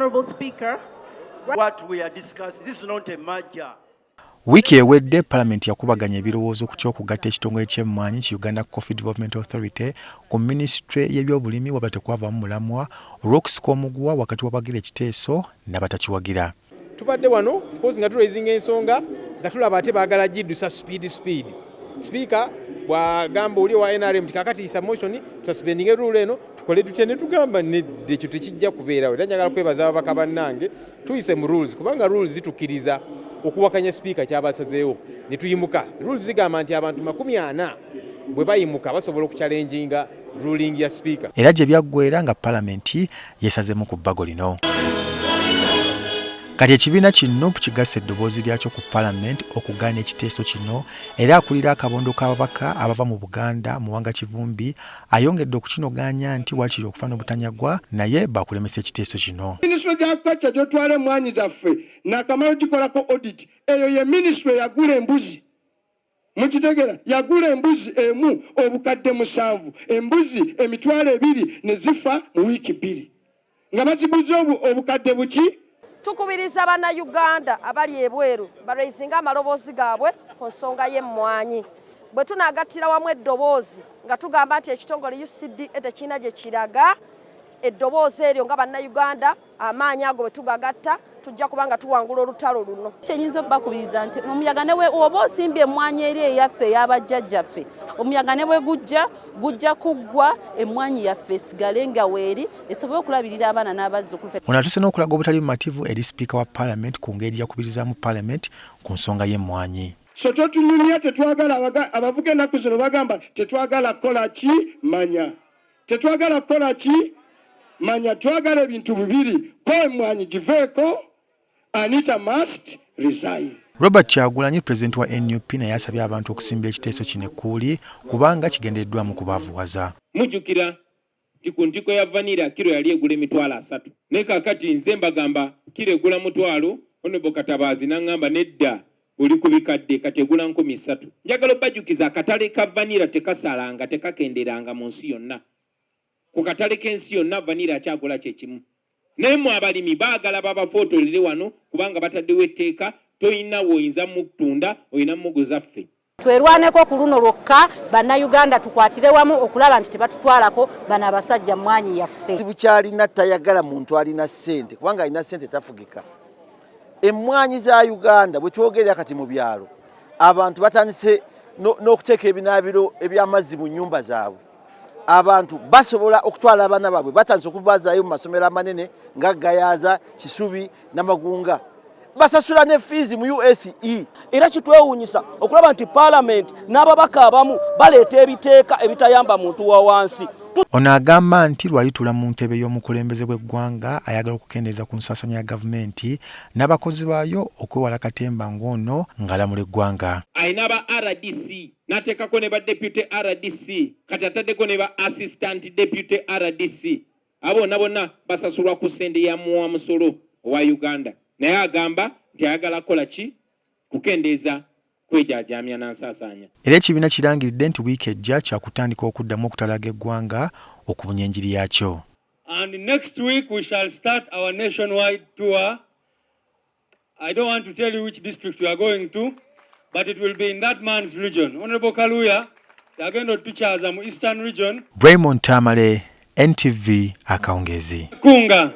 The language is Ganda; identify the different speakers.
Speaker 1: Honorable Speaker,
Speaker 2: what we are discussing, this is not a merger.
Speaker 3: Wiiki ewedde palamenti yakubaganya ebirowoozo ku ky'okugatta ekitongole ky'emmwanyi ki Uganda Coffee Development Authority ku minisitule y'ebyobulimi wabula tekwavaamu mulamwa olw'okusika omuguwa wakati w'abagira ekiteeso n'abatakiwagira.
Speaker 4: Tubadde wano of course nga tulaizinga ensonga nga tulaba ate baagala giddusa speed. Speaker bw'agamba oli wa NRM kakati isa motion tususpendinge rule eno tukole tutya ne tugamba nedde ekyo tekijja kubeerawo. Era njagala kwebaza ababaka bannange tuyise mu rules kubanga rules zitukkiriza okuwakanya speaker kyabasazeewo ne tuyimuka. Rules zigamba nti abantu 40 bwe bayimuka basobola okuchallenginga ruling ya speaker.
Speaker 3: Era gye byaggweera nga palamenti yeesazeemu ku bbago lino. Kati ekibiina ki NUP kigasse eddoboozi lyakyo ku palamenti okugaana ekiteeso kino era akulira akabondo k'ababaka abava mu Buganda Muwanga Kivumbi ayongedde okukinoganya nti wakiri okufa n'obutanyagwa naye bakulemesa ekiteeso kino.
Speaker 5: Minisitule gy'akugatta gy'otwala emmwanyi zaffe n'akamalo gikolako audit eyo ye minisitule yagula embuzi. Mukitegera yagula embuzi emu obukadde 7 embuzi emitwalo 2 ne zifa mu wiiki 2 nga baziguze obukadde buki.
Speaker 6: Tukubiriza bannayuganda abali ebweru baraisinga amaloboozi gaabwe ku nsonga y'emmwanyi. Bwe tunaagattira wamu eddoboozi nga tugamba nti ekitongole UCDA tekirina gye kiraga eddoboozi eryo nga bannayuganda amaanyi ago bwe tugagatta tujja kubanga tuwangula olutalo luno.
Speaker 7: Kyenyinza bakubiriza nti omuyaga ne bwe oba osimbye emmwanyi eri eyaffe ey'abajjajjaffe omuyaga ne bwe gujja kuggwa emmwanyi yaffe esigale nga weeri esobole okulabirira abaana n'abazzukulu.
Speaker 3: Ono atuse n'okulaga obutali bumativu eri sipiika wa palamenti ku ngeri yakubirizaamu palamenti ku nsonga y'emmwanyi.
Speaker 5: So totunyumya tetwagala abavuga ennaku zino bagamba tetwagala kola ki manya. Tetwagala kola ki manya, twagala ebintu bibiri ko emmwanyi giveeko. Anita must resign.
Speaker 3: Robert Kyagulanyi Pulezidenti wa NUP naye asabye abantu okusimba ekiteeso kino ekkuli kubanga kigenderedwamu kubaavuwaza.
Speaker 8: Mujjukira nti ku ntiko ya vanira kiro yali egula emitwalo 3 naye kaakati nze mbagamba kiro egula mutwalo Honorable Katabaazi n'angamba nedda oli ku bikadde kati egula 3,000. Njagala obajjukiza akatale ka vanira tekasalanga tekakenderanga mu nsi yonna. Ku katale k'ensi yonna vanira akyagula kyekimu. Naye mu abalimi baagala babafootolere wano kubanga bataddewo etteeka toyina woyinza mu kutunda oyina muguza ffe.
Speaker 6: Twerwaneko ku luno lwokka bannayuganda tukwatire wamu okulaba nti tebatutwalako bano abasajja mmwanyi yaffe.
Speaker 9: Bukyalina tayagala muntu alina ssente kubanga alina ssente tafugika. Emmwanyi za Uganda bwe twogerera kati mu byalo abantu batandise n'okuteeka ebinaabiro eby'amazzi mu nnyumba zaabwe. Abantu basobola okutwala abaana baabwe batandise okubazaayo mu masomero amanene nga Gayaza, Kisubi n'Amagunga. Basasula ne fees mu USE.
Speaker 10: Era kitwewuunyisa okulaba nti palamenti n'ababaka abamu baleeta ebiteeka ebitayamba muntu wa wansi.
Speaker 3: Ono agamba nti lwalitula mu ntebe y'omukulembeze bw'eggwanga ayagala okukendeeza ku nsaasaanya ya gavumenti n'abakozi baayo okwewala katemba ng'ono ng'alamula eggwanga.
Speaker 8: Ayina ba RDC n'ateekako ne ba deputy RDC kati ataddeko ne ba assistant deputy RDC abo bonna basasulwa ku ssente ya muwa musolo owa Uganda. Naye agamba nti ayagala kola ki kukendeeza kwejaajamya n'ensaasaanya.
Speaker 3: Era ekibiina kirangiridde nti wiiki ejja kyakutandika okuddamu okutalaga eggwanga okubunya enjiri yaakyo.
Speaker 11: And next week we shall start our nationwide tour. I don't want to tell you which district we are going to, but it will be in that man's region. Honorable Kaluya, they are going to tuchaza mu Eastern region.
Speaker 3: Raymond Tamale, NTV Akawungeezi.
Speaker 11: Kunga.